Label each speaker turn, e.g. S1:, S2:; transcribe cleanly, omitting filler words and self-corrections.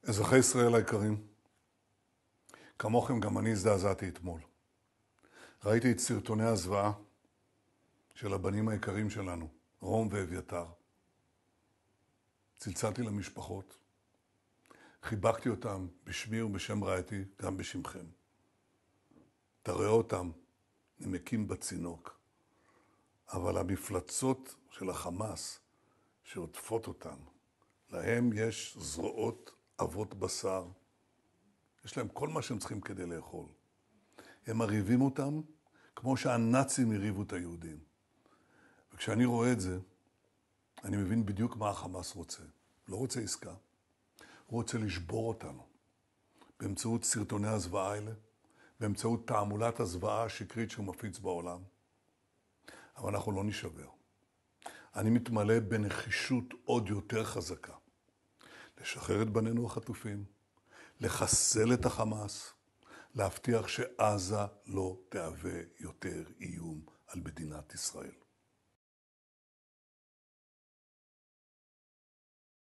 S1: אזרחי ישראל היקרים, כמוכם גם אני הזדעזעתי אתמול. ראיתי את סרטוני הזוועה של הבנים היקרים שלנו, רום ואביתר. צלצלתי למשפחות, חיבקתי אותם בשמי ובשם רעייתי, גם בשמכם. תראה אותם נמקים בצינוק, אבל המפלצות של החמאס שעוטפות אותם, להם יש זרועות אבות בשר, יש להם כל מה שהם צריכים כדי לאכול. הם מריבים אותם כמו שהנאצים הריבו את היהודים. וכשאני רואה את זה, אני מבין בדיוק מה החמאס רוצה. לא רוצה עסקה. הוא רוצה לשבור אותנו. באמצעות סרטוני הזוועה האלה, באמצעות תעמולת הזוועה השקרית שהוא מפיץ בעולם. אבל אנחנו לא נשבר. אני מתמלא בנחישות עוד יותר חזקה. לשחרר את בנינו החטופים, לחסל את החמאס, להבטיח שעזה לא תהווה יותר איום על מדינת ישראל.